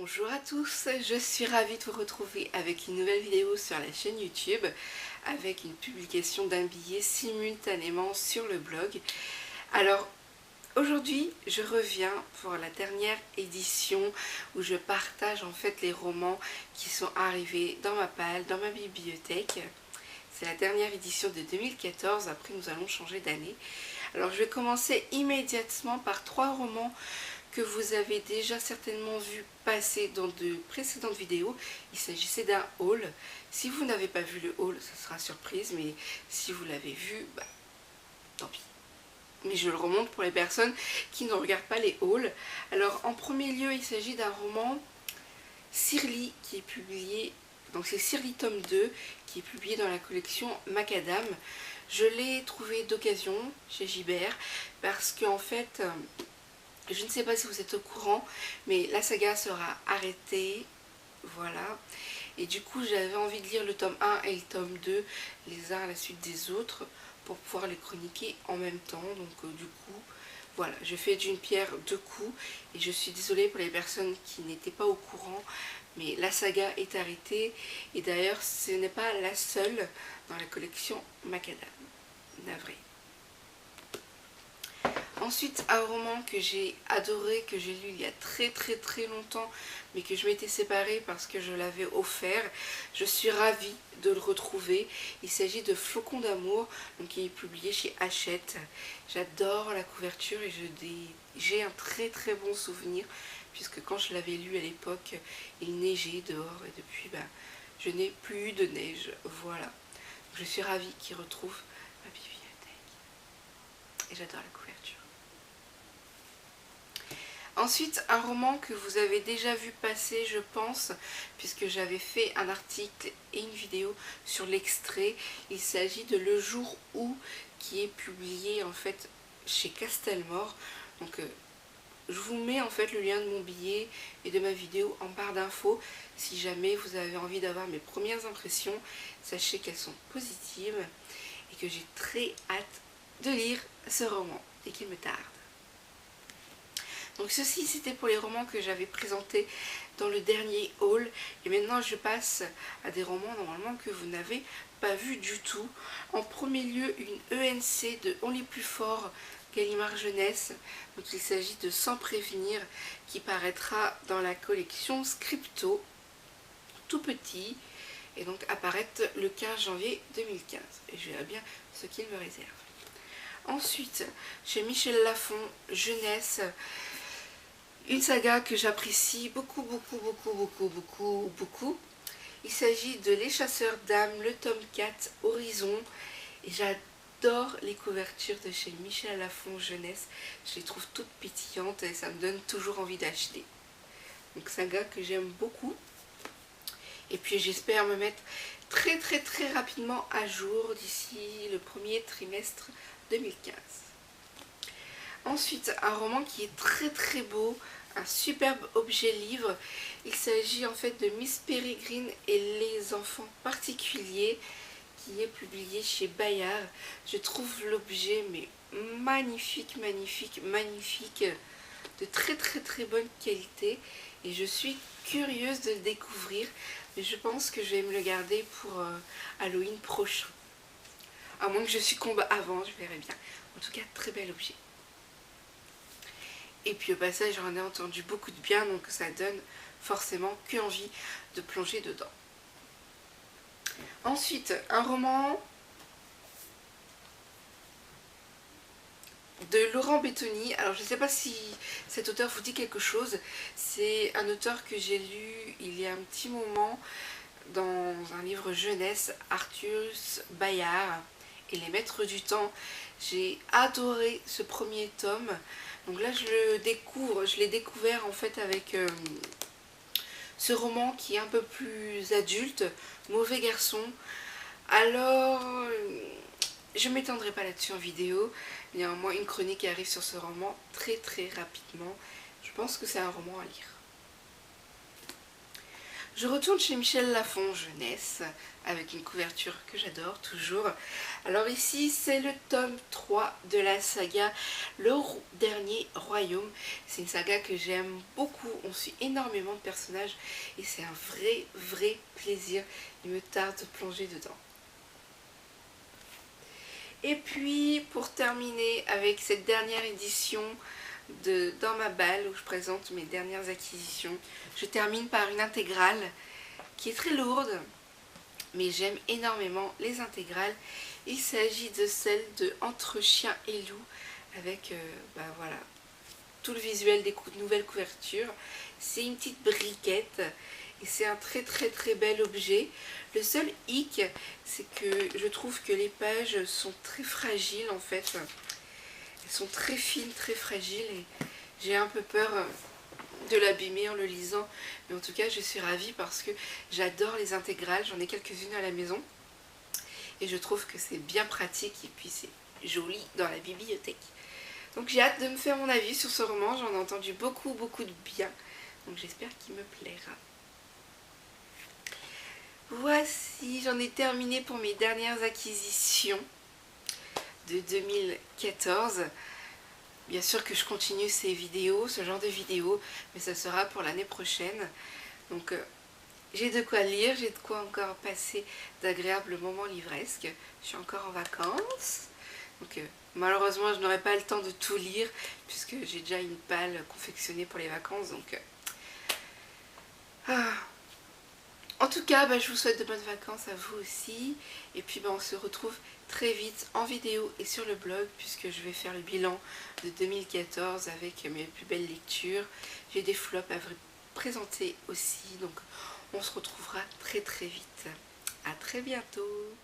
Bonjour à tous, je suis ravie de vous retrouver avec une nouvelle vidéo sur la chaîne YouTube avec une publication d'un billet simultanément sur le blog. Alors aujourd'hui je reviens pour la dernière édition où je partage en fait les romans qui sont arrivés dans ma palle, dans ma bibliothèque. C'est la dernière édition de 2014, après nous allons changer d'année. Alors je vais commencer immédiatement par 3 romans que vous avez déjà certainement vu passer dans de précédentes vidéos. Il s'agissait d'un haul. Si vous n'avez pas vu le haul, ça sera surprise, mais si vous l'avez vu, bah, tant pis. Mais je le remonte pour les personnes qui ne regardent pas les hauls. Alors en premier lieu, il s'agit d'un roman Sirli qui est publié, donc c'est Sirli tome 2 qui est publié dans la collection Macadam. Je l'ai trouvé d'occasion chez Gibert parce qu'en fait, je ne sais pas si vous êtes au courant, mais la saga sera arrêtée, voilà. Et du coup, j'avais envie de lire le tome 1 et le tome 2, les uns à la suite des autres, pour pouvoir les chroniquer en même temps. Donc du coup, voilà, je fais d'une pierre deux coups. Et je suis désolée pour les personnes qui n'étaient pas au courant, mais la saga est arrêtée. Et d'ailleurs, ce n'est pas la seule dans la collection Macadam. Navré. Ensuite, un roman que j'ai adoré, que j'ai lu il y a très longtemps, mais que je m'étais séparée parce que je l'avais offert. Je suis ravie de le retrouver. Il s'agit de Flocons d'amour, qui est publié chez Hachette. J'adore la couverture et j'ai un très bon souvenir, puisque quand je l'avais lu à l'époque, il neigeait dehors et depuis, je n'ai plus eu de neige. Voilà. Je suis ravie qu'il retrouve ma bibliothèque. Et j'adore la couverture. Ensuite, un roman que vous avez déjà vu passer, je pense, puisque j'avais fait un article et une vidéo sur l'extrait. Il s'agit de Le jour où, qui est publié en fait chez Castelmore. Donc, je vous mets en fait le lien de mon billet et de ma vidéo en barre d'infos. Si jamais vous avez envie d'avoir mes premières impressions, sachez qu'elles sont positives et que j'ai très hâte de lire ce roman et qu'il me tarde. Donc ceci c'était pour les romans que j'avais présentés dans le dernier haul. Et maintenant je passe à des romans normalement que vous n'avez pas vus du tout. En premier lieu, une ENC de On lit plus fort, Gallimard Jeunesse. Donc il s'agit de Sans prévenir, qui paraîtra dans la collection Scripto, tout petit, et donc apparaître le 15 janvier 2015. Et je verrai bien ce qu'il me réserve. Ensuite, chez Michel Lafon, Jeunesse, une saga que j'apprécie beaucoup. Il s'agit de Les Chasseurs d'âmes, le tome 4, Horizon. Et j'adore les couvertures de chez Michel Lafon Jeunesse. Je les trouve toutes pétillantes et ça me donne toujours envie d'acheter. Donc saga que j'aime beaucoup. Et puis j'espère me mettre très rapidement à jour d'ici le premier trimestre 2015. Ensuite, un roman qui est très beau, un superbe objet livre. Il s'agit en fait de Miss Peregrine et les enfants particuliers, qui est publié chez Bayard. Je trouve l'objet mais magnifique, de très bonne qualité, et je suis curieuse de le découvrir, mais je pense que je vais me le garder pour Halloween prochain. À moins que je succombe avant, je verrai bien. En tout cas, très bel objet. Et puis au passage, j'en ai entendu beaucoup de bien, donc ça donne forcément qu'envie de plonger dedans. Ensuite, un roman de Laurent Bettoni. Alors je ne sais pas si cet auteur vous dit quelque chose. C'est un auteur que j'ai lu il y a un petit moment dans un livre jeunesse, Arthus Bayard et les Maîtres du Temps. J'ai adoré ce premier tome. Donc là je l'ai découvert en fait avec ce roman qui est un peu plus adulte, Mauvais garçon. Alors je ne m'étendrai pas là-dessus en vidéo. Néanmoins, une chronique arrive sur ce roman très rapidement. Je pense que c'est un roman à lire. Je retourne chez Michel Lafon Jeunesse avec une couverture que j'adore toujours. Alors ici c'est le tome 3 de la saga Le Dernier Royaume. C'est une saga que j'aime beaucoup, on suit énormément de personnages et c'est un vrai plaisir. Il me tarde de plonger dedans. Et puis pour terminer avec cette dernière édition de Dans ma balle où je présente mes dernières acquisitions, je termine par une intégrale qui est très lourde, mais j'aime énormément les intégrales. Il s'agit de celle de Entre chien et loup avec voilà, tout le visuel des nouvelles couvertures. C'est une petite briquette et c'est un très bel objet. Le seul hic, c'est que je trouve que les pages sont très fragiles en fait. Elles sont très fines, très fragiles et j'ai un peu peur de l'abîmer en le lisant. Mais en tout cas, je suis ravie parce que j'adore les intégrales. J'en ai quelques-unes à la maison. Et je trouve que c'est bien pratique et puis c'est joli dans la bibliothèque. Donc j'ai hâte de me faire mon avis sur ce roman. J'en ai entendu beaucoup de bien. Donc j'espère qu'il me plaira. Voici, j'en ai terminé pour mes dernières acquisitions de 2014. Bien sûr que je continue ces vidéos, ce genre de vidéos, mais ça sera pour l'année prochaine. Donc j'ai de quoi lire, j'ai de quoi encore passer d'agréables moments livresques. Je suis encore en vacances. Donc malheureusement je n'aurai pas le temps de tout lire puisque j'ai déjà une palle confectionnée pour les vacances. Donc en tout cas, je vous souhaite de bonnes vacances à vous aussi. Et puis on se retrouve très vite en vidéo et sur le blog puisque je vais faire le bilan de 2014 avec mes plus belles lectures. J'ai des flops à vous présenter aussi. Donc on se retrouvera très vite. À très bientôt.